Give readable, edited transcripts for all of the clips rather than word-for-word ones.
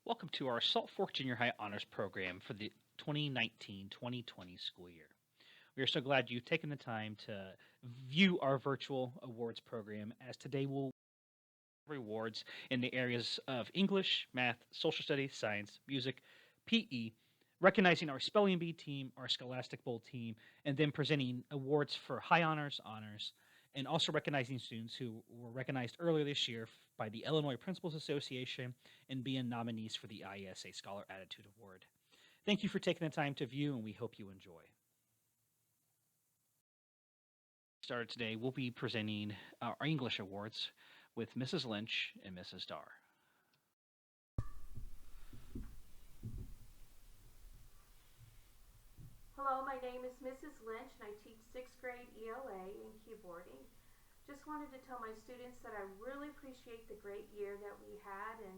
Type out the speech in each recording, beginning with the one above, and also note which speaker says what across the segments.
Speaker 1: Welcome to our Salt Fork Junior High Honors Program for the 2019-2020 school year. We are so glad you've taken the time to view our virtual awards program, as today we'll awards in the areas of English, math, social studies, science, music, PE, recognizing our spelling bee team, our Scholastic Bowl team, and then presenting awards for high honors, and also recognizing students who were recognized earlier this year by the Illinois Principals Association and being nominees for the IESA Scholar Attitude Award. Thank you for taking the time to view, and we hope you enjoy. Started today, we'll be presenting our English awards with Mrs. Lynch and Mrs. Dar.
Speaker 2: Hello, my name is Mrs. Lynch and I teach 6th grade ELA in keyboarding. Just wanted to tell my students that I really appreciate the great year that we had and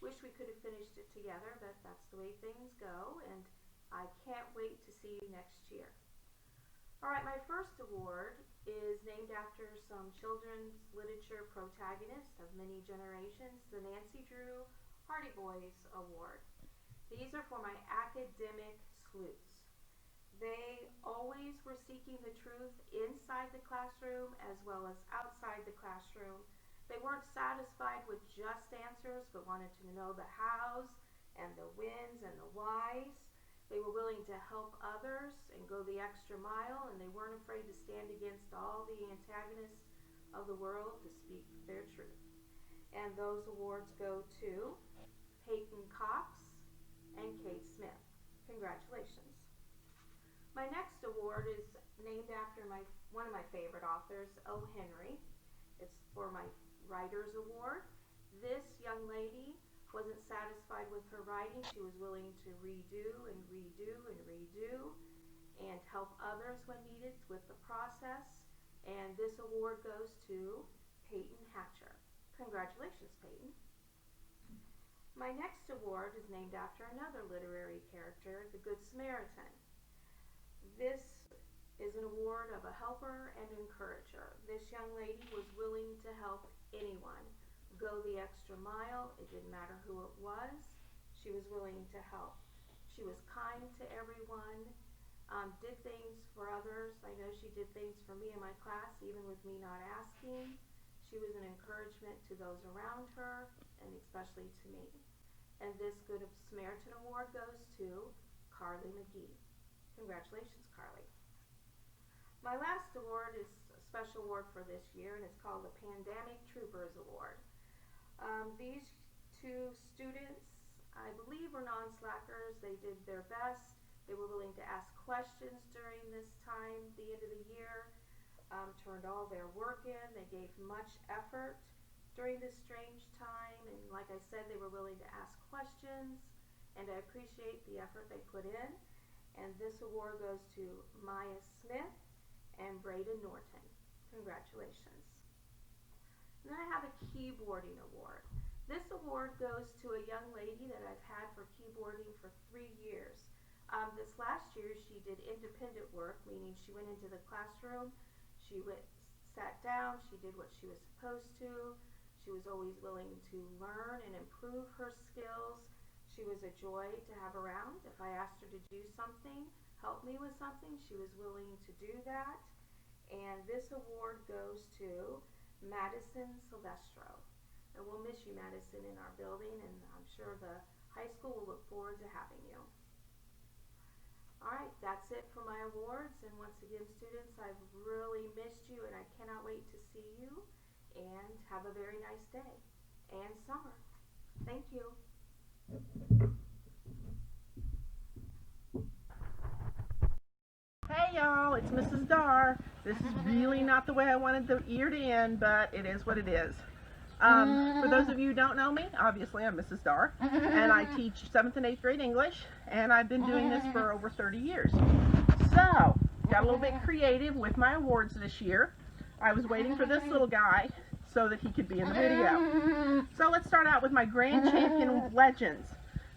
Speaker 2: wish we could have finished it together, but that's the way things go, and I can't wait to see you next year. Alright, my first award is named after some children's literature protagonists of many generations, the Nancy Drew Hardy Boys Award. These are for my academic sleuths. They always were seeking the truth inside the classroom as well as outside the classroom. They weren't satisfied with just answers, but wanted to know the hows and the whens and the whys. They were willing to help others and go the extra mile, and they weren't afraid to stand against all the antagonists of the world to speak their truth. And those awards go to Peyton Cox and Kate Smith. Congratulations. My next award is named after one of my favorite authors, O. Henry. It's for my Writers Award. This young lady wasn't satisfied with her writing. She was willing to redo and help others when needed with the process. And this award goes to Peyton Hatcher. Congratulations, Peyton. My next award is named after another literary character, the Good Samaritan. This is an award of a helper and encourager. This young lady was willing to help anyone go the extra mile. It didn't matter who it was. She was willing to help. She was kind to everyone, did things for others. I know she did things for me in my class, even with me not asking. She was an encouragement to those around her, and especially to me. And this Good Samaritan Award goes to Carly McGee. Congratulations, Carly. My last award is a special award for this year, and it's called the Pandemic Troopers Award. These two students, I believe, were non-slackers. They did their best. They were willing to ask questions during this time, the end of the year, turned all their work in. They gave much effort during this strange time, and like I said, they were willing to ask questions, and I appreciate the effort they put in. And this award goes to Maya Smith and Braden Norton. Congratulations. And then I have a keyboarding award. This award goes to a young lady that I've had for keyboarding for 3 years. This last year she did independent work, meaning she went into the classroom, sat down, she did what she was supposed to. She was always willing to learn and improve her skills. She was a joy to have around. If I asked her to do something, help me with something, she was willing to do that. And this award goes to Madison Silvestro. And we'll miss you, Madison, in our building, and I'm sure the high school will look forward to having you. Alright, that's it for my awards. And once again, students, I've really missed you, and I cannot wait to see you. And have a very nice day and summer. Thank you.
Speaker 3: Hey y'all, it's Mrs. Dar. This is really not the way I wanted the year to end, but it is what it is. For those of you who don't know me, obviously I'm Mrs. Dar, and I teach 7th and 8th grade English, and I've been doing this for over 30 years. So, got a little bit creative with my awards this year. I was waiting for this little guy so that he could be in the video. So let's start out with my Grand Champion Legends.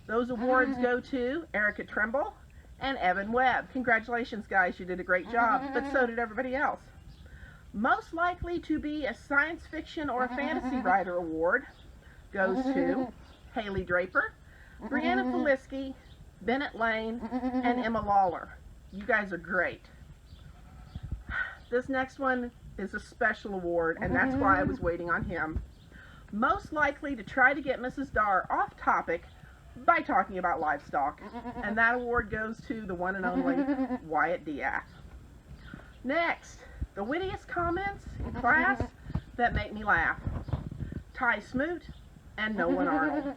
Speaker 3: Those awards go to Erica Trimble and Evan Webb. Congratulations, guys, you did a great job, but so did everybody else. Most likely to be a science fiction or a fantasy writer award goes to Haley Draper. Brianna Feliski, Bennett Lane, and Emma Lawler. You guys are great. This next one is a special award, and that's why I was waiting on him. Most likely to try to get Mrs. Dar off topic by talking about livestock, and that award goes to the one and only Wyatt Diaz. Next, the wittiest comments in class that make me laugh. Ty Smoot and Nolan Arnold.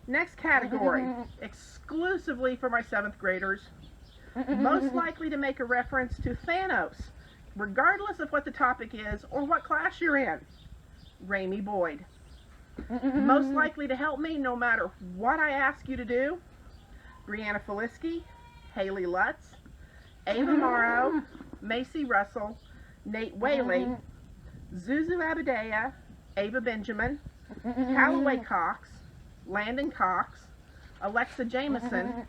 Speaker 3: Next category, exclusively for my 7th graders, most likely to make a reference to Thanos, regardless of what the topic is or what class you're in. Ramey Boyd. Most likely to help me no matter what I ask you to do. Brianna Feliski, Haley Lutz, Ava Morrow, Macy Russell, Nate Whaley, Zuzu Abadea, Ava Benjamin, Callaway Cox, Landon Cox, Alexa Jameson,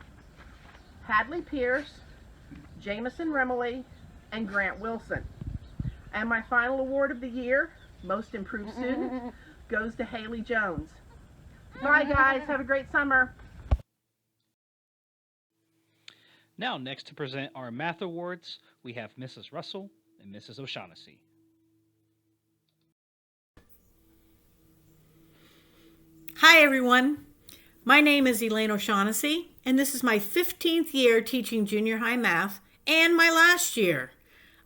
Speaker 3: Hadley Pierce, Jameson Remley, and Grant Wilson. And my final award of the year, Most Improved Student, goes to Haley Jones. Bye guys, have a great summer.
Speaker 1: Now, next to present our math awards, we have Mrs. Russell and Mrs. O'Shaughnessy.
Speaker 4: Hi everyone, my name is Elaine O'Shaughnessy, and this is my 15th year teaching junior high math and my last year.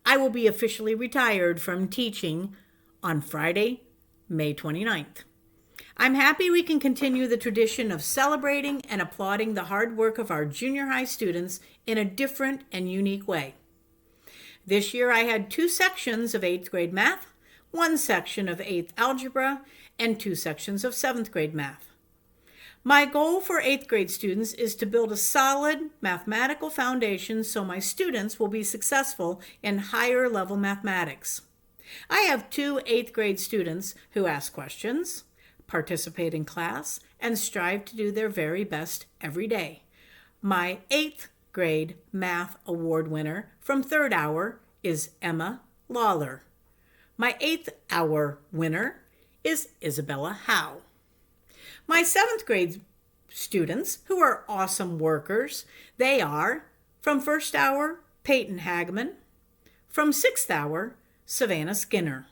Speaker 4: I will be officially retired from teaching on Friday, May 29th. I'm happy we can continue the tradition of celebrating and applauding the hard work of our junior high students in a different and unique way. This year I had 2 sections of 8th grade math, 1 section of 8th algebra, and 2 sections of 7th grade math. My goal for 8th grade students is to build a solid mathematical foundation so my students will be successful in higher level mathematics. I have 2 8th grade students who ask questions, participate in class, and strive to do their very best every day. My 8th grade math award winner from 3rd hour is Emma Lawler. My 8th hour winner is Isabella Howe. My 7th grade students, who are awesome workers, they are from 1st hour, Peyton Hagman, from 6th hour, Savannah Skinner.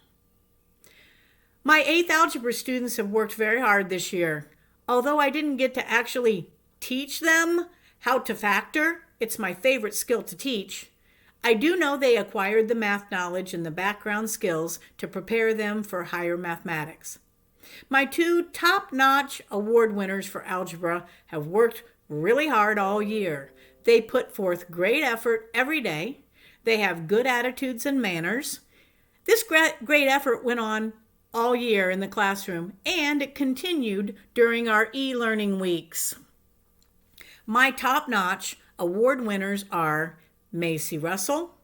Speaker 4: My 8th algebra students have worked very hard this year. Although I didn't get to actually teach them how to factor, it's my favorite skill to teach, I do know they acquired the math knowledge and the background skills to prepare them for higher mathematics. My 2 top-notch award winners for algebra have worked really hard all year. They put forth great effort every day. They have good attitudes and manners. This great effort went on all year in the classroom, and it continued during our e-learning weeks. My top-notch award winners are Macy Russell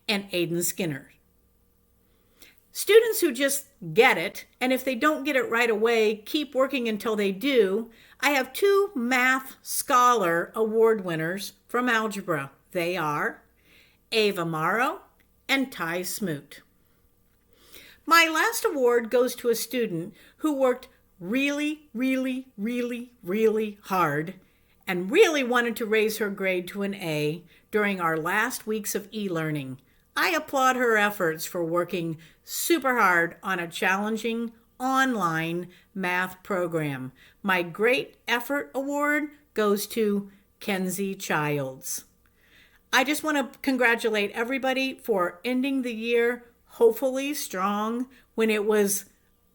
Speaker 4: and Aiden Skinner. Students who just get it, and if they don't get it right away, keep working until they do. I have 2 Math Scholar Award winners from algebra. They are Ava Morrow and Ty Smoot. My last award goes to a student who worked really hard and really wanted to raise her grade to an A during our last weeks of e-learning. I applaud her efforts for working super hard on a challenging online math program. My Great Effort Award goes to Kenzie Childs. I just want to congratulate everybody for ending the year hopefully strong when it was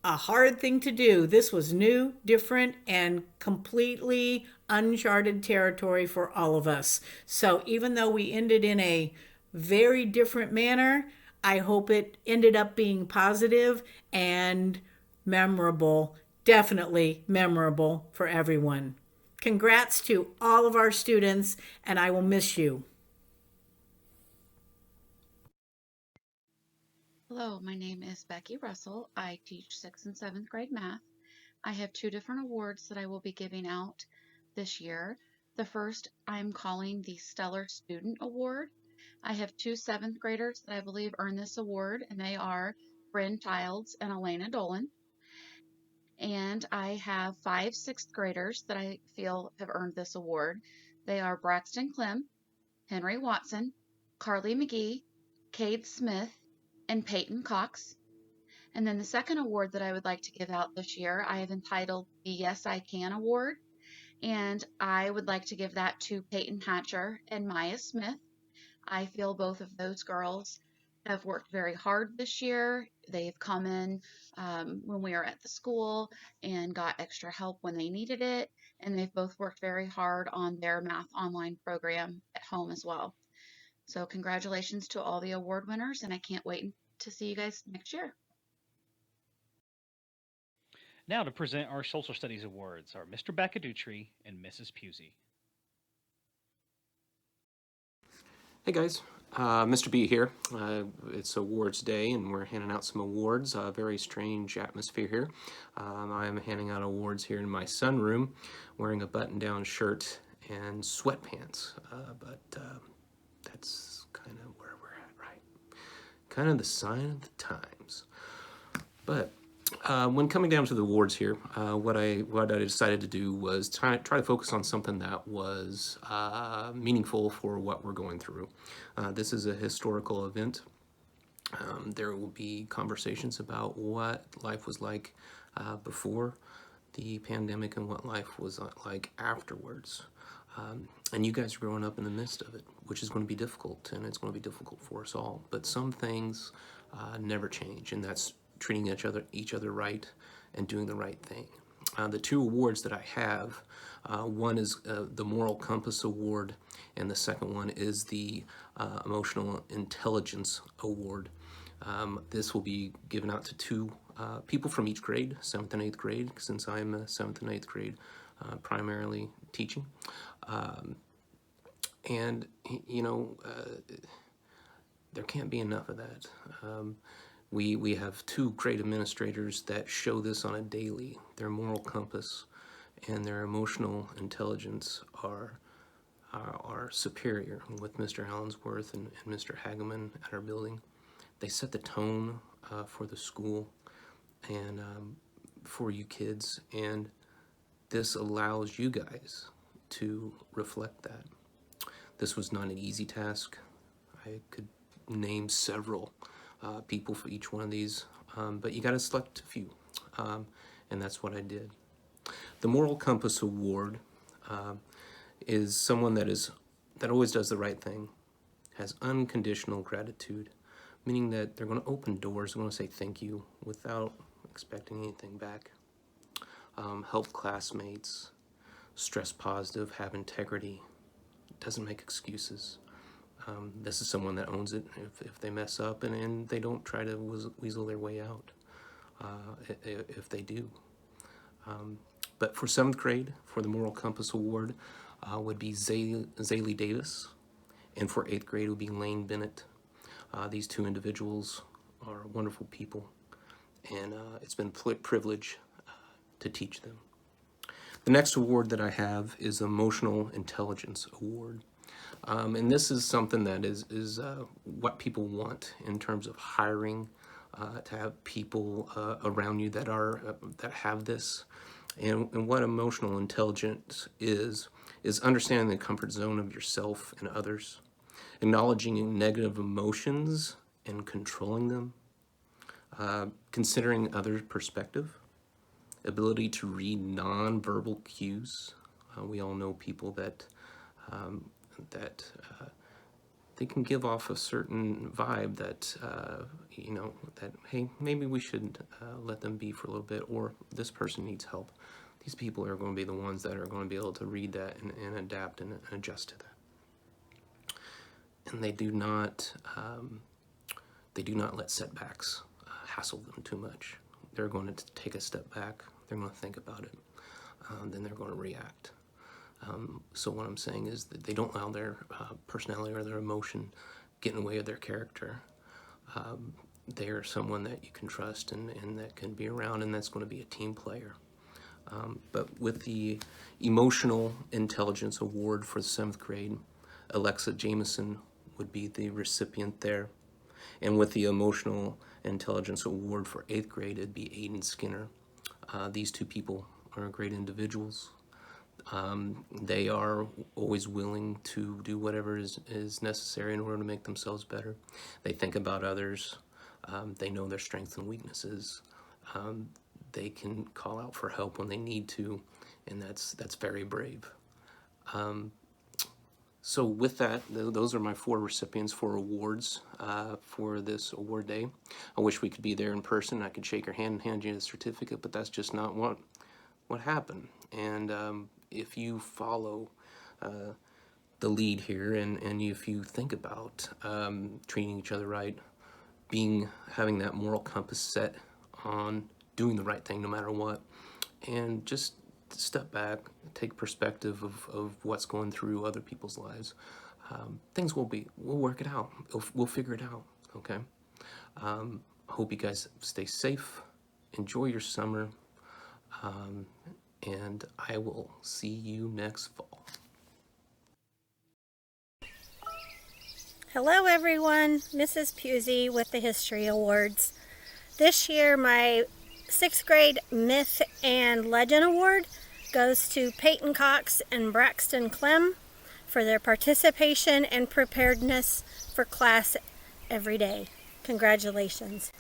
Speaker 4: a hard thing to do. This was new, different, and completely uncharted territory for all of us. So even though we ended in a very different manner, I hope it ended up being positive and memorable, definitely memorable for everyone. Congrats to all of our students, and I will miss you.
Speaker 5: Hello, my name is Becky Russell. I teach 6th and 7th grade math. I have 2 different awards that I will be giving out this year. The first I'm calling the Stellar Student Award. I have 2 7th graders that I believe earned this award, and they are Bryn Childs and Elena Dolan. And I have 5 sixth graders that I feel have earned this award. They are Braxton Clem, Henry Watson, Carly McGee, Cade Smith, and Peyton Cox. And then the second award that I would like to give out this year, I have entitled the Yes I Can Award. And I would like to give that to Peyton Hatcher and Maya Smith. I feel both of those girls have worked very hard this year. They've come in when we were at the school and got extra help when they needed it. And they've both worked very hard on their math online program at home as well. So congratulations to all the award winners, and I can't wait to see you guys next year.
Speaker 1: Now to present our Social Studies Awards are Mr. Bacadutri and Mrs. Pusey.
Speaker 6: Hey guys, Mr. B here. It's awards day and we're handing out some awards. Very strange atmosphere here. I'm handing out awards here in my sunroom wearing a button-down shirt and sweatpants. But that's kind of where we're at, right? Kind of the sign of the times. But when coming down to the awards here, what I decided to do was try to focus on something that was meaningful for what we're going through. This is a historical event. There will be conversations about what life was like before the pandemic and what life was like afterwards. And you guys are growing up in the midst of it, which is going to be difficult, and it's going to be difficult for us all. But some things never change, and that's treating each other right and doing the right thing. The 2 awards that I have, one is the Moral Compass Award, and the second one is the Emotional Intelligence Award. This will be given out to 2 people from each grade, 7th and 8th grade, since I'm a 7th and 8th grade primarily teaching. And, you know, there can't be enough of that. We have 2 great administrators that show this on a daily. Their moral compass and their emotional intelligence are superior. With Mr. Allensworth and Mr. Hageman at our building, they set the tone for the school and for you kids, and this allows you guys to reflect that. This was not an easy task. I could name several people for each one of these, but you got to select a few, and that's what I did. The Moral Compass Award is someone that always does the right thing, has unconditional gratitude, meaning that they're going to open doors, they're going to say thank you without expecting anything back. Help classmates, stress positive, have integrity, doesn't make excuses. This is someone that owns it if they mess up, and they don't try to weasel their way out if they do. But for 7th grade, for the Moral Compass Award, would be Zaylee Davis, and for 8th grade would be Lane Bennett. These 2 individuals are wonderful people, and it's been a privilege to teach them. The next award that I have is Emotional Intelligence Award. And this is something that is what people want in terms of hiring, to have people around you that have this. And what emotional intelligence is understanding the comfort zone of yourself and others, acknowledging negative emotions and controlling them, considering others' perspective, ability to read nonverbal cues. We all know people that they can give off a certain vibe that, that, hey, maybe we should let them be for a little bit, or this person needs help. These people are going to be the ones that are going to be able to read that and adapt and adjust to that. And they do not let setbacks hassle them too much. They're going to take a step back, they're going to think about it, then they're going to react. So what I'm saying is that they don't allow their personality or their emotion get in the way of their character. They're someone that you can trust and that can be around, and that's going to be a team player. But with the Emotional Intelligence Award for the 7th grade, Alexa Jameson would be the recipient there. And with the Emotional Intelligence Award for 8th grade, it'd be Aiden Skinner. These two people are great individuals. They are always willing to do whatever is necessary in order to make themselves better. They think about others. They know their strengths and weaknesses. They can call out for help when they need to, and that's very brave. So with that, those are my 4 recipients for awards for this award day. I wish we could be there in person. I could shake your hand and hand you the certificate, but that's just not what happened. And if you follow the lead here, and if you think about treating each other right, having that moral compass set on doing the right thing no matter what, and just step back, take perspective of what's going through other people's lives, things we'll work it out. We'll figure it out, okay? I hope you guys stay safe, enjoy your summer, and I will see you next fall.
Speaker 7: Hello everyone, Mrs. Pusey with the History Awards. This year my 6th grade Myth and Legend Award goes to Peyton Cox and Braxton Clem for their participation and preparedness for class every day. Congratulations.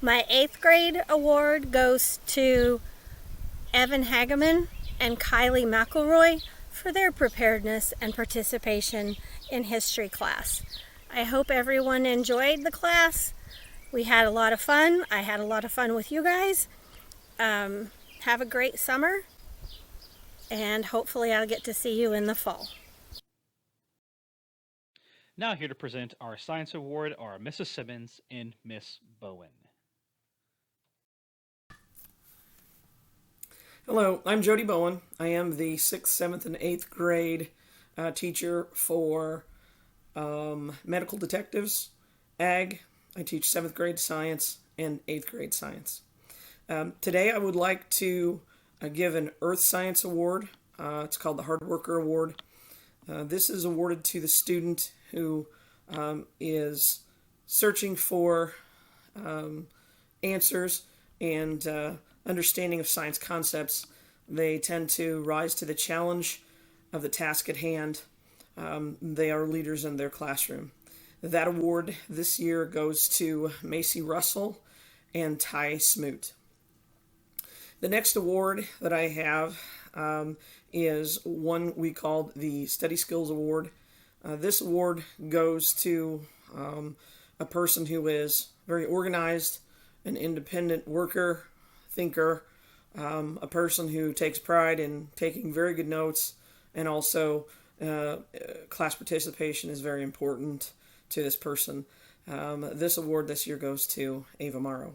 Speaker 7: My 8th grade award goes to Evan Hageman and Kylie McElroy for their preparedness and participation in history class. I hope everyone enjoyed the class. We had a lot of fun. I had a lot of fun with you guys. Have a great summer, and hopefully I'll get to see you in the fall.
Speaker 1: Now here to present our science award are Mrs. Simmons and Miss Bowen.
Speaker 8: Hello, I'm Jody Bowen. I am the 6th, 7th, and 8th grade teacher for medical detectives, ag. I teach 7th grade science and 8th grade science. Today I would like to give an Earth Science Award. It's called the Hard Worker Award. This is awarded to the student who is searching for answers and understanding of science concepts. They tend to rise to the challenge of the task at hand. They are leaders in their classroom. That award this year goes to Macy Russell and Ty Smoot. The next award that I have is one we called the Study Skills Award. This award goes to a person who is very organized, an independent worker, thinker, a person who takes pride in taking very good notes, and also class participation is very important to this person. This award this year goes to Ava Morrow.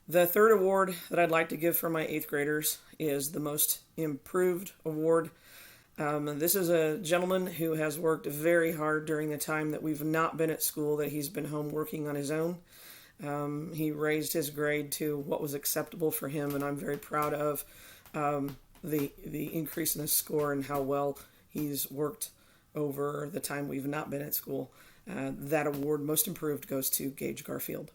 Speaker 8: The third award that I'd like to give for my 8th graders is the Most Improved Award. This is a gentleman who has worked very hard during the time that we've not been at school, that he's been home working on his own. He raised his grade to what was acceptable for him, and I'm very proud of the increase in his score and how well he's worked over the time we've not been at school. That award, Most Improved, goes to Gage Garfield.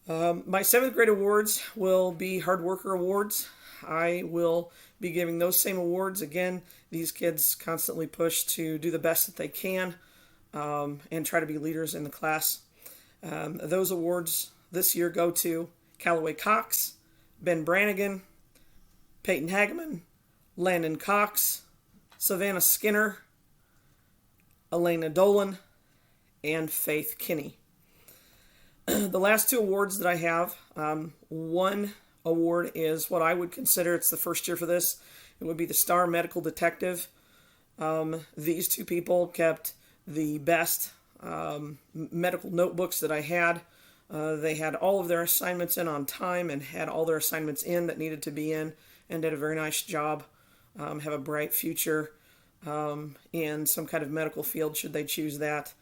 Speaker 8: My 7th grade awards will be Hard Worker Awards. I will be giving those same awards. Again, these kids constantly push to do the best that they can and try to be leaders in the class. Those awards this year go to Callaway Cox, Ben Brannigan, Peyton Hageman, Landon Cox, Savannah Skinner, Elena Dolan, and Faith Kinney. The last 2 awards that I have, one award is what I would consider, it's the first year for this, it would be the Star Medical Detective. These 2 people kept the best medical notebooks that I had. They had all of their assignments in on time and had all their assignments in that needed to be in, and did a very nice job. Have a bright future in some kind of medical field should they choose that.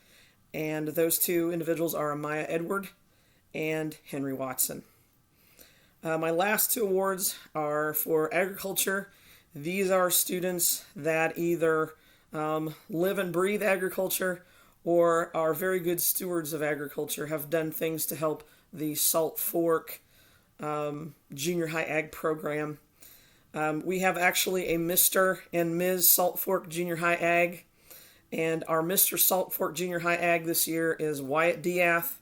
Speaker 8: And those 2 individuals are Amaya Edward and Henry Watson. My last 2 awards are for agriculture. These are students that either live and breathe agriculture or are very good stewards of agriculture, have done things to help the Salt Fork junior high ag program. We have actually a Mr. and Ms. Salt Fork Junior High Ag, and our Mr. Salt Fork Junior High Ag this year is Wyatt Diath,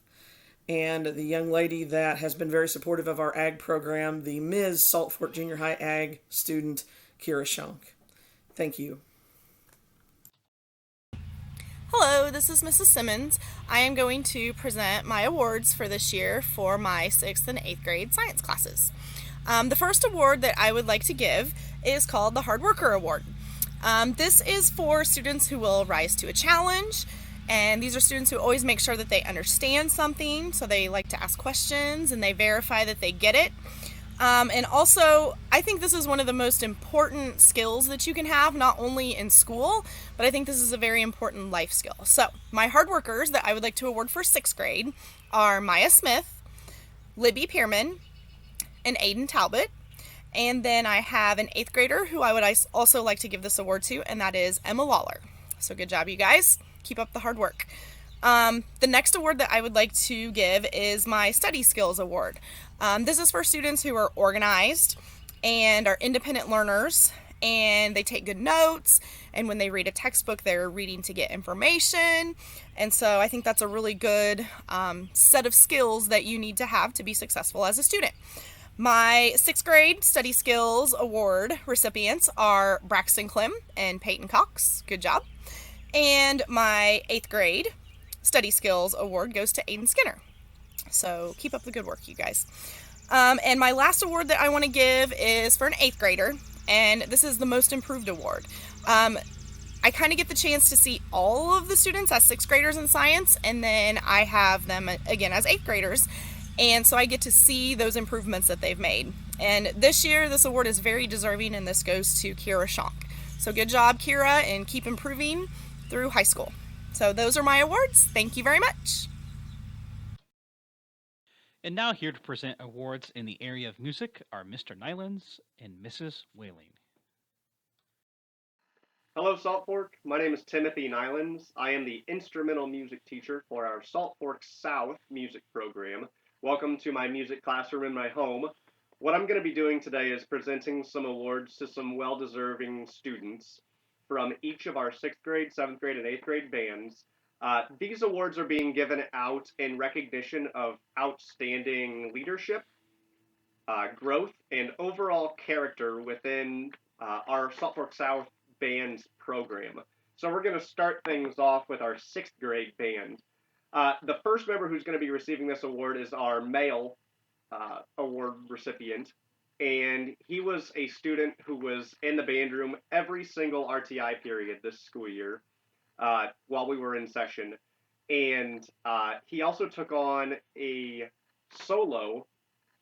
Speaker 8: and the young lady that has been very supportive of our ag program, the Ms. Salt Fork Junior High Ag student, Kira Shunk. Thank you.
Speaker 9: Hello, this is Mrs. Simmons. I am going to present my awards for this year for my 6th and 8th grade science classes. The first award that I would like to give is called the Hard Worker Award. This is for students who will rise to a challenge, and these are students who always make sure that they understand something, so they like to ask questions and they verify that they get it. And also, I think this is one of the most important skills that you can have, not only in school, but I think this is a very important life skill. So, my hard workers that I would like to award for 6th grade are Maya Smith, Libby Pearman, and Aiden Talbot. And then I have an 8th grader who I would also like to give this award to, and that is Emma Lawler. So good job, you guys. Keep up the hard work. The next award that I would like to give is my Study Skills Award. This is for students who are organized and are independent learners, and they take good notes, and when they read a textbook, they're reading to get information. And so I think that's a really good set of skills that you need to have to be successful as a student. My 6th grade Study Skills Award recipients are Braxton Clem and Peyton Cox. Good job. And my 8th grade Study Skills Award goes to Aiden Skinner. So keep up the good work, you guys. And my last award that I want to give is for an 8th grader, and this is the Most Improved Award. I kind of get the chance to see all of the students as 6th graders in science, and then I have them again as 8th graders. And so I get to see those improvements that they've made. And this year, this award is very deserving, and this goes to Kira Shonk. So good job, Kira, and keep improving through high school. So those are my awards. Thank you very much.
Speaker 1: And now here to present awards in the area of music are Mr. Nylands and Mrs. Whaling.
Speaker 10: Hello, Salt Fork. My name is Timothy Nylands. I am the instrumental music teacher for our Salt Fork South music program. Welcome to my music classroom in my home. What I'm going to be doing today is presenting some awards to some well-deserving students from each of our 6th grade, 7th grade, and 8th grade bands. These awards are being given out in recognition of outstanding leadership, growth, and overall character within our Salt Fork South band's program. So we're going to start things off with our 6th grade band. The first member who's going to be receiving this award is our male award recipient, and he was a student who was in the band room every single RTI period this school year while we were in session, and he also took on a solo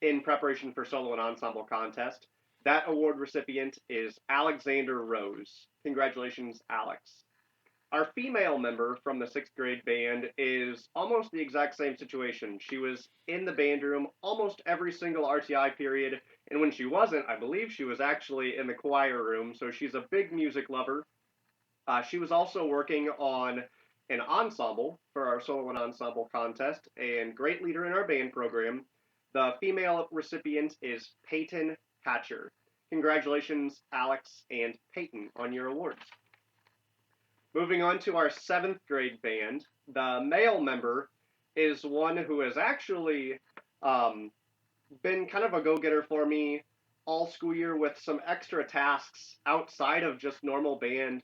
Speaker 10: in preparation for solo and ensemble contest. That award recipient is Alexander Rose. Congratulations, Alex. Our female member from the 6th grade band is almost the exact same situation. She was in the band room almost every single RTI period, and when she wasn't, I believe she was actually in the choir room, so she's a big music lover. She was also working on an ensemble for our solo and ensemble contest, and great leader in our band program. The female recipient is Peyton Hatcher. Congratulations, Alex and Peyton, on your awards. Moving on to our 7th grade band, the male member is one who has actually been kind of a go-getter for me all school year with some extra tasks outside of just normal band.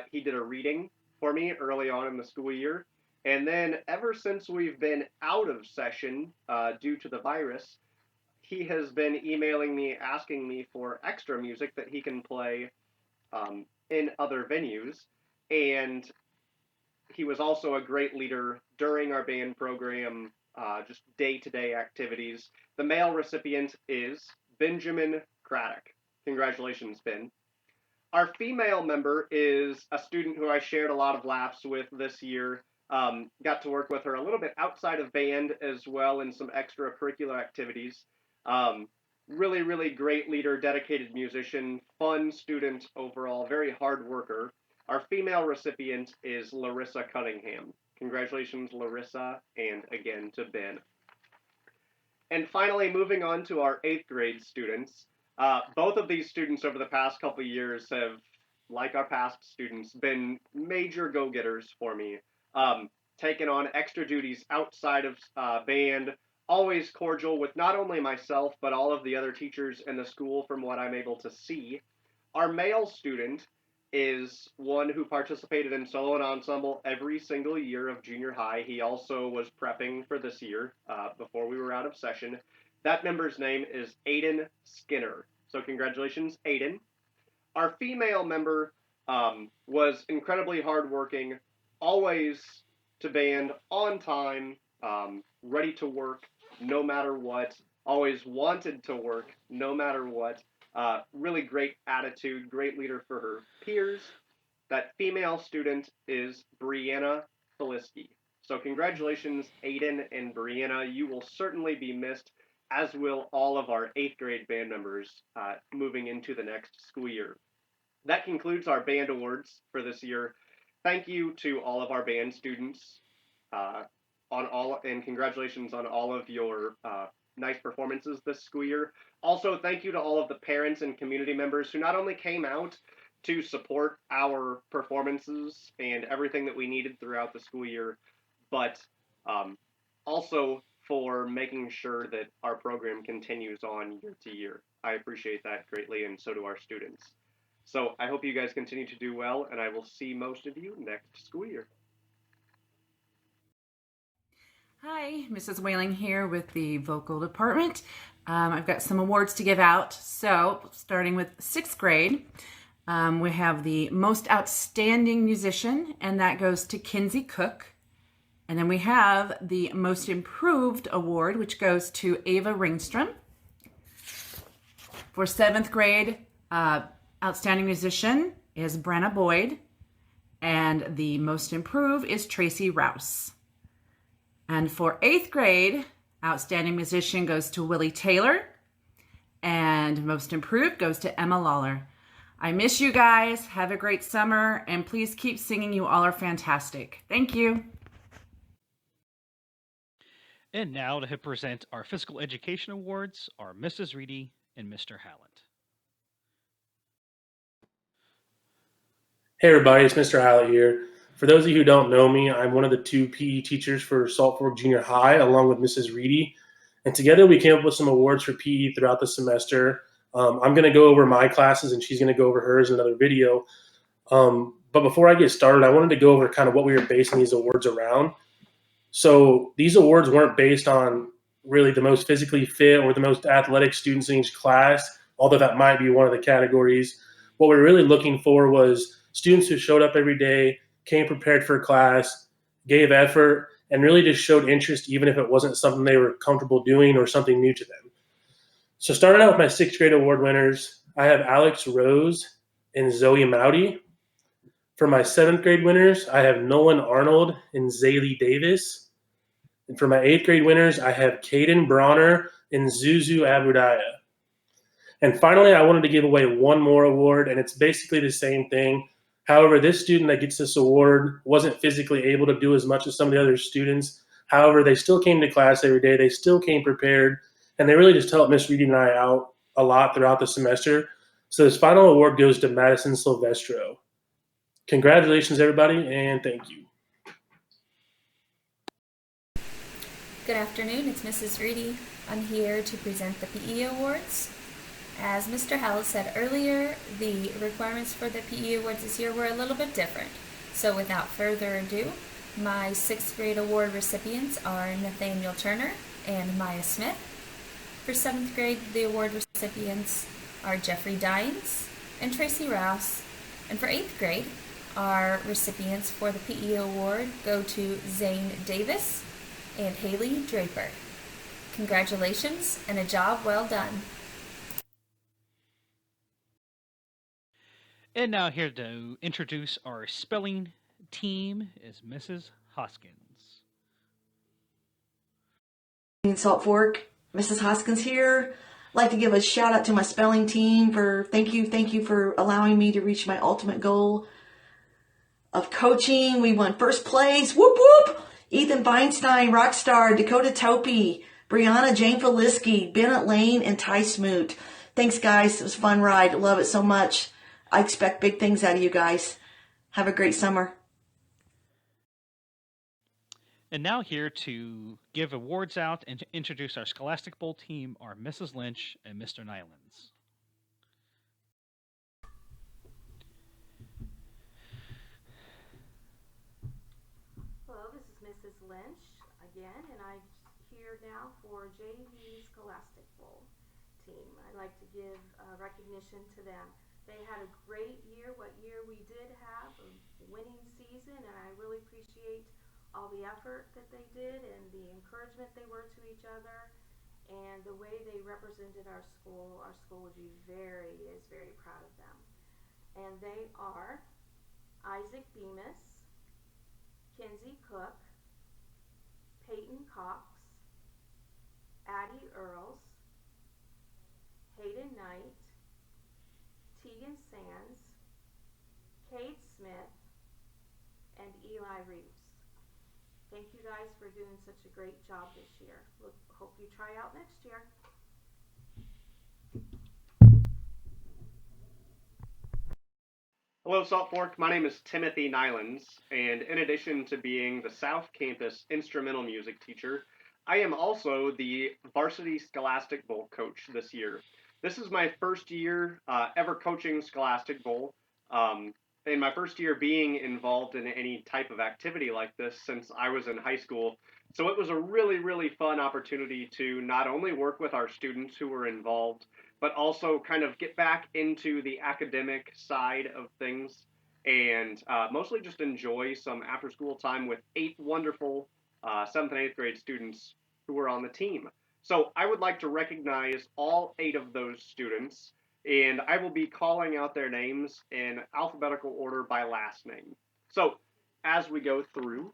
Speaker 10: He did a reading for me early on in the school year, and then ever since we've been out of session due to the virus, he has been emailing me asking me for extra music that he can play in other venues. And he was also a great leader during our band program, just day-to-day activities. The male recipient is Benjamin Craddock. Congratulations, Ben. Our female member is a student who I shared a lot of laughs with this year. Got to work with her a little bit outside of band as well in some extracurricular activities. Really, really great leader, dedicated musician, fun student overall, very hard worker. Our female recipient is Larissa Cunningham. Congratulations, Larissa, and again to Ben. And finally, moving on to our 8th grade students. Both of these students over the past couple of years have, like our past students, been major go-getters for me. Taken on extra duties outside of band, always cordial with not only myself, but all of the other teachers in the school from what I'm able to see. Our male student is one who participated in solo and ensemble every single year of junior high. He also was prepping for this year before we were out of session. That member's name is Aiden Skinner. So congratulations, Aiden. Our female member was incredibly hardworking, always to band, on time, ready to work no matter what, always wanted to work no matter what. Really great attitude, great leader for her peers. That female student is Brianna Feliski. So congratulations, Aiden and Brianna. You will certainly be missed, as will all of our 8th grade band members moving into the next school year. That concludes our band awards for this year. Thank you to all of our band students and congratulations on all of your nice performances this school year. Also, thank you to all of the parents and community members who not only came out to support our performances and everything that we needed throughout the school year, but also for making sure that our program continues on year to year. I appreciate that greatly, and so do our students. So I hope you guys continue to do well, and I will see most of you next school year.
Speaker 11: Hi, Mrs. Whaling here with the vocal department. I've got some awards to give out. So starting with 6th grade, we have the most outstanding musician, and that goes to Kinsey Cook. And then we have the most improved award, which goes to Ava Ringstrom. For 7th grade, outstanding musician is Brenna Boyd, and the most improved is Tracy Rouse. And for 8th grade, outstanding musician goes to Willie Taylor, and most improved goes to Emma Lawler. I miss you guys. Have a great summer, and please keep singing. You all are fantastic. Thank you.
Speaker 1: And now to present our physical education awards are Mrs. Reedy and Mr. Halland.
Speaker 12: Hey everybody, it's Mr. Hallett here. For those of you who don't know me, I'm one of the 2 PE teachers for Salt Fork Junior High, along with Mrs. Reedy. And together we came up with some awards for PE throughout the semester. I'm going to go over my classes, and she's going to go over hers in another video. But before I get started, I wanted to go over kind of what we were basing these awards around. So these awards weren't based on really the most physically fit or the most athletic students in each class, although that might be one of the categories. What we're really looking for was students who showed up every day, came prepared for class, gave effort, and really just showed interest even if it wasn't something they were comfortable doing or something new to them. So starting out with my 6th grade award winners, I have Alex Rose and Zoe Mowdy. For my 7th grade winners, I have Nolan Arnold and Zaylee Davis. And for my 8th grade winners, I have Caden Bronner and Zuzu Abudaya. And finally, I wanted to give away one more award, and it's basically the same thing. However, this student that gets this award wasn't physically able to do as much as some of the other students. However, they still came to class every day. They still came prepared, and they really just helped Miss Reedy and I out a lot throughout the semester. So this final award goes to Madison Silvestro. Congratulations, everybody, and thank you.
Speaker 13: Good afternoon, it's Mrs. Reedy. I'm here to present the PE Awards. As Mr. Howell said earlier, the requirements for the PE Awards this year were a little bit different. So without further ado, my 6th grade award recipients are Nathaniel Turner and Maya Smith. For 7th grade, the award recipients are Jeffrey Dines and Tracy Rouse. And for 8th grade, our recipients for the PE Award go to Zane Davis and Haley Draper. Congratulations and a job well done.
Speaker 1: And now here to introduce our spelling team is Mrs. Hoskins.
Speaker 14: In Salt Fork, Mrs. Hoskins here. I'd like to give a shout out to my spelling team for thank you for allowing me to reach my ultimate goal of coaching. We won first place. Whoop whoop! Ethan Feinstein, Rockstar, Dakota Topi, Brianna Jane Feliski, Bennett Lane, and Ty Smoot. Thanks, guys. It was a fun ride. Love it so much. I expect big things out of you guys. Have a great summer.
Speaker 1: And now here to give awards out and to introduce our Scholastic Bowl team are Mrs. Lynch and Mr. Nylands.
Speaker 2: Hello, this is Mrs. Lynch again, and I'm here now for JV Scholastic Bowl team. I'd like to give recognition to them. They had a great year. What year we did have a winning season, and I really appreciate all the effort that they did and the encouragement they were to each other and the way they represented our school. Our school would be is very proud of them. And they are Isaac Bemis, Kinsey Cook, Peyton Cox, Addie Earls, Hayden Knight, Tegan Sands, Kate Smith, and Eli Reeves. Thank you guys for doing such a great job this year. Hope you try out next year.
Speaker 10: Hello, Salt Fork. My name is Timothy Nylands, and in addition to being the South Campus instrumental music teacher, I am also the varsity Scholastic Bowl coach this year. This is my first year ever coaching Scholastic Bowl, and my first year being involved in any type of activity like this since I was in high school. So it was a really, really fun opportunity to not only work with our students who were involved, but also kind of get back into the academic side of things and mostly just enjoy some after-school time with 8 wonderful 7th and 8th grade students who were on the team. So I would like to recognize all 8 of those students, and I will be calling out their names in alphabetical order by last name. So as we go through,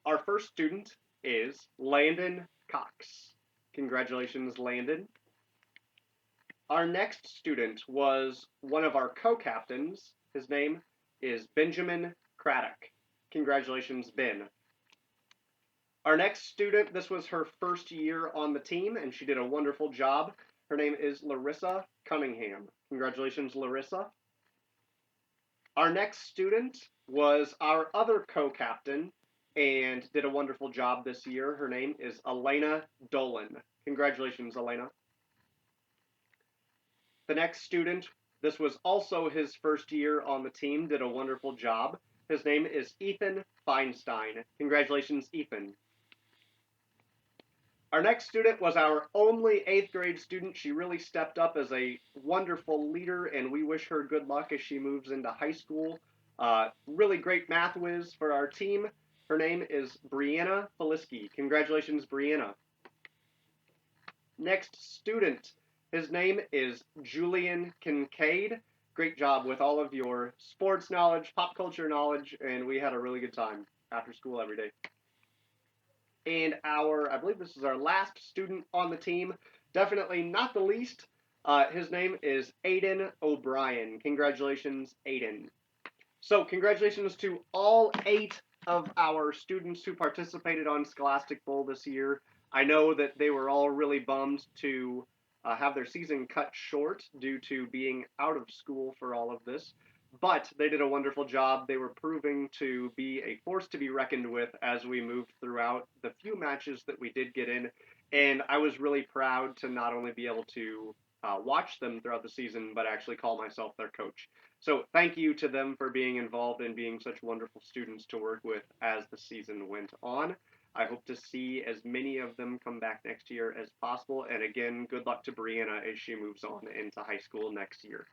Speaker 10: our first student is Landon Cox. Congratulations, Landon. Our next student was one of our co-captains. His name is Benjamin Craddock. Congratulations, Ben. Our next student, this was her first year on the team, and she did a wonderful job. Her name is Larissa Cunningham. Congratulations, Larissa. Our next student was our other co-captain and did a wonderful job this year. Her name is Elena Dolan. Congratulations, Elena. The next student, this was also his first year on the team, did a wonderful job. His name is Ethan Feinstein. Congratulations, Ethan. Our next student was our only 8th grade student. She really stepped up as a wonderful leader, and we wish her good luck as she moves into high school. Really great math whiz for our team. Her name is Brianna Feliski. Congratulations, Brianna. Next student, his name is Julian Kincaid. Great job with all of your sports knowledge, pop culture knowledge, and we had a really good time after school every day. And I believe this is our last student on the team, definitely not the least. His name is Aiden O'Brien. Congratulations, Aiden. So congratulations to all 8 of our students who participated on Scholastic Bowl this year. I know that they were all really bummed to have their season cut short due to being out of school for all of this. But they did a wonderful job. They were proving to be a force to be reckoned with as we moved throughout the few matches that we did get in. And I was really proud to not only be able to watch them throughout the season, but actually call myself their coach. So thank you to them for being involved and being such wonderful students to work with as the season went on. I hope to see as many of them come back next year as possible. And again, good luck to Brianna as she moves on into high school next year.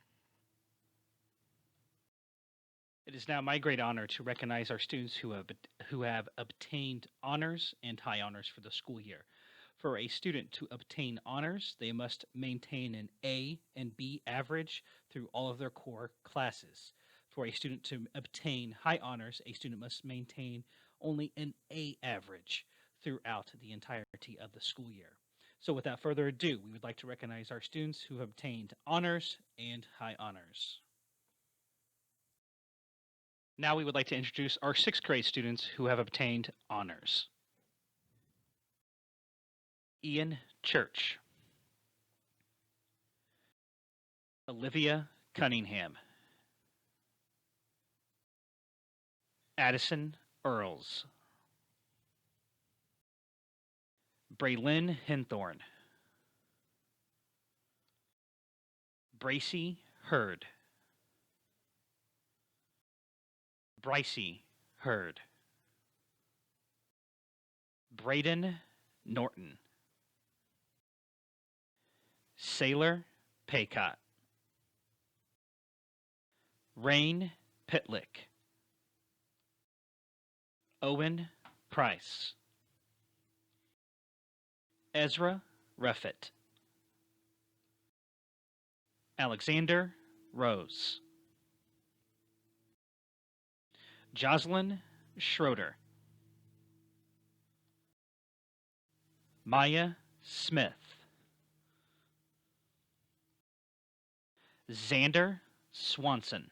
Speaker 1: It is now my great honor to recognize our students who have obtained honors and high honors for the school year. For a student to obtain honors, they must maintain an A and B average through all of their core classes. For a student to obtain high honors, a student must maintain only an A average throughout the entirety of the school year. So without further ado, we would like to recognize our students who have obtained honors and high honors. Now we would like to introduce our 6th grade students who have obtained honors. Ian Church, Olivia Cunningham, Addison Earls, Braylyn Hinthorn, Bracy Hurd, Brycey Hurd, Braden Norton, Sailor Paycott, Rain Pitlick, Owen Price, Ezra Ruffett, Alexander Rose, Jocelyn Schroeder, Maya Smith, Xander Swanson,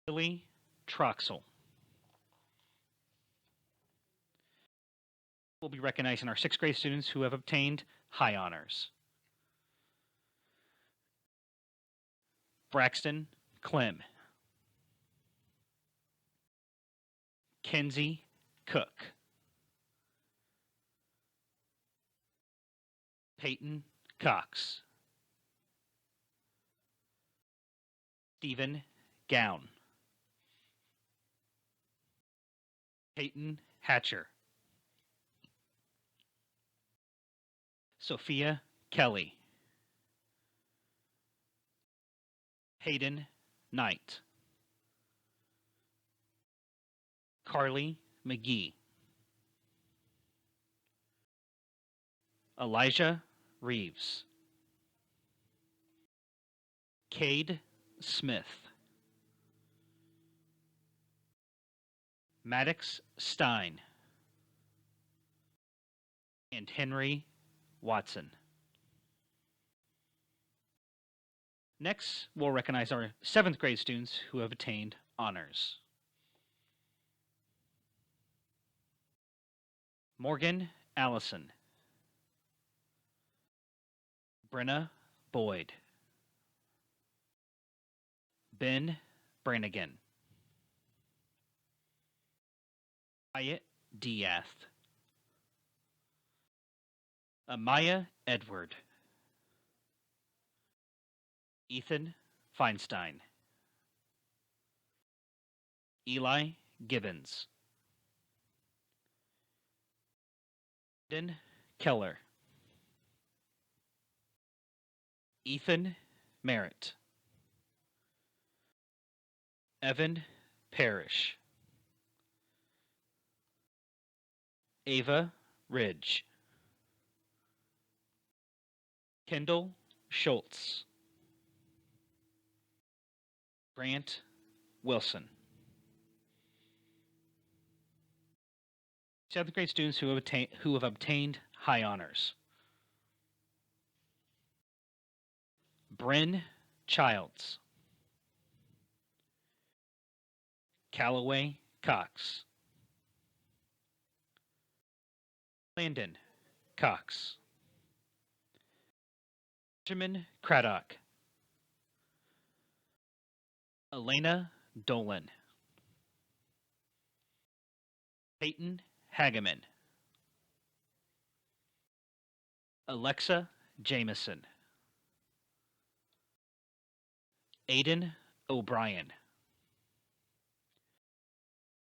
Speaker 1: Billy Troxel. We'll be recognizing our sixth grade students who have obtained high honors. Braxton Clem, Kenzie Cook, Peyton Cox, Stephen Gown, Peyton Hatcher, Sophia Kelly, Hayden Knight, Carly McGee, Elijah Reeves, Cade Smith, Maddox Stein, and Henry Watson. Next, we'll recognize our seventh grade students who have attained honors. Morgan Allison, Brenna Boyd, Ben Brannigan, Wyatt Diath, Amaya Edward, Ethan Feinstein, Eli Gibbons, Eden Keller, Ethan Merritt, Evan Parrish, Ava Ridge, Kendall Schultz, Grant Wilson. Seventh grade students who have obtained high honors. Bryn Childs, Callaway Cox, Landon Cox, Benjamin Craddock, Elena Dolan, Peyton Hageman, Alexa Jameson, Aiden O'Brien,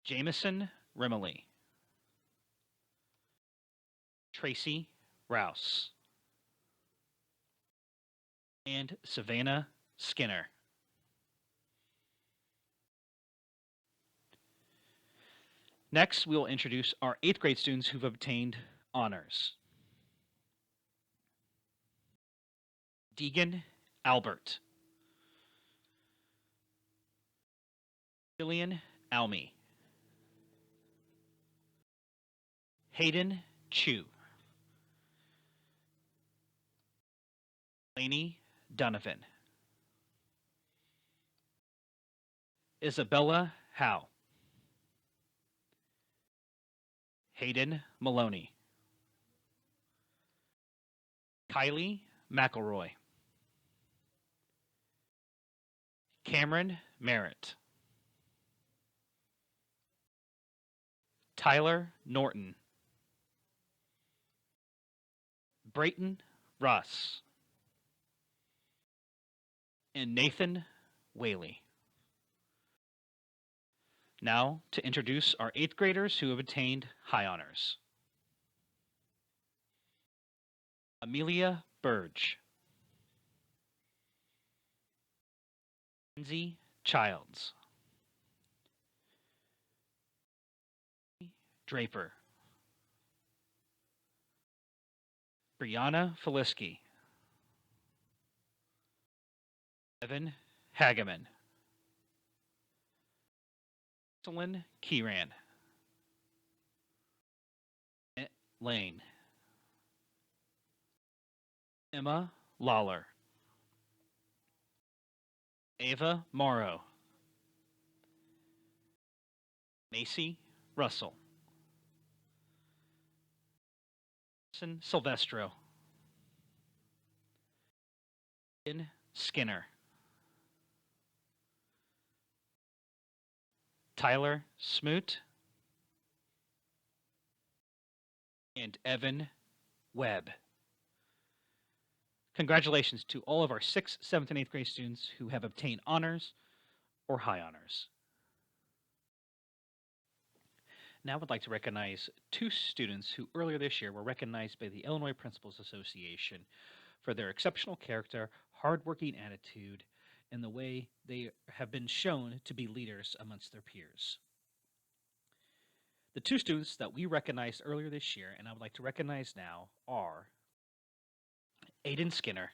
Speaker 1: Jameson Rimley, Tracy Rouse, and Savannah Skinner. Next, we will introduce our eighth grade students who've obtained honors. Deegan Albert, Jillian Almy, Hayden Chu, Lainey Donovan, Isabella Howe, Hayden Maloney, Kylie McElroy, Cameron Merritt, Tyler Norton, Brayton Russ, and Nathan Whaley. Now to introduce our 8th graders who have attained high honors. Amelia Burge, Lindsay Childs, Draper, Brianna Feliski, Evan Hageman, Jocelyn Kieran, Lane, Emma Lawler, Ava Morrow, Macy Russell, Silvestro, Ian Skinner, Tyler Smoot, and Evan Webb. Congratulations to all of our 6th, 7th, and 8th grade students who have obtained honors or high honors. Now I'd like to recognize 2 students who earlier this year were recognized by the Illinois Principals Association for their exceptional character, hardworking attitude, and the way they have been shown to be leaders amongst their peers. The 2 students that we recognized earlier this year, and I would like to recognize now, are Aiden Skinner,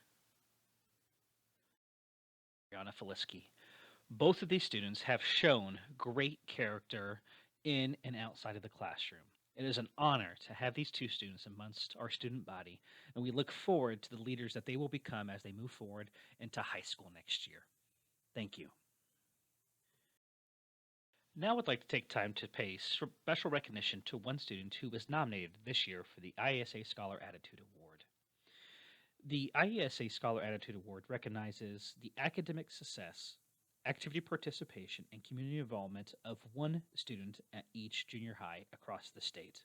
Speaker 1: Brianna Feliski. Both of these students have shown great character in and outside of the classroom. It is an honor to have these 2 students amongst our student body, and we look forward to the leaders that they will become as they move forward into high school next year. Thank you. Now I'd like to take time to pay special recognition to one student who was nominated this year for the IESA Scholar Attitude Award. The IESA Scholar Attitude Award recognizes the academic success, activity participation, and community involvement of one student at each junior high across the state.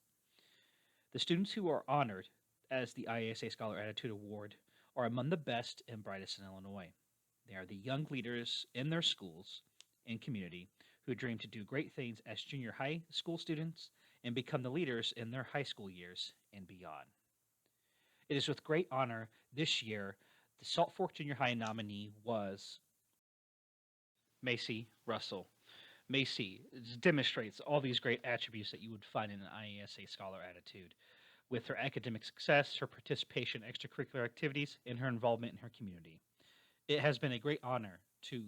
Speaker 1: The students who are honored as the IESA Scholar Attitude Award are among the best and brightest in Illinois. They are the young leaders in their schools and community who dream to do great things as junior high school students and become the leaders in their high school years and beyond. It is with great honor this year the Salt Fork Junior High nominee was Macy Russell. Macy demonstrates all these great attributes that you would find in an IESA Scholar Attitude, with her academic success, her participation in extracurricular activities, and her involvement in her community. It has been a great honor to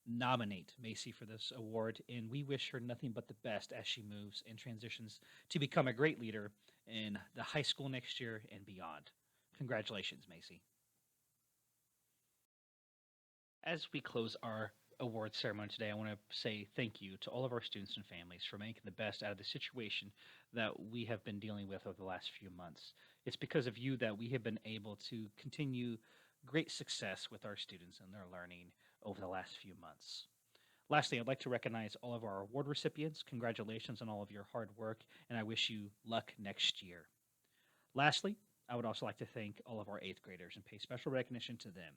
Speaker 1: nominate Macy for this award, and we wish her nothing but the best as she moves and transitions to become a great leader in the high school next year and beyond. Congratulations, Macy. As we close our award ceremony today, I want to say thank you to all of our students and families for making the best out of the situation that we have been dealing with over the last few months. It's because of you that we have been able to continue great success with our students and their learning over the last few months. Lastly, I'd like to recognize all of our award recipients. Congratulations on all of your hard work, and I wish you luck next year. Lastly, I would also like to thank all of our 8th graders and pay special recognition to them.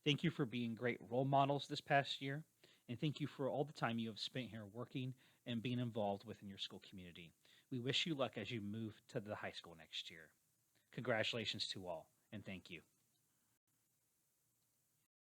Speaker 1: Thank you for being great role models this past year, and thank you for all the time you have spent here working and being involved within your school community. We wish you luck as you move to the high school next year. Congratulations to all, and thank you.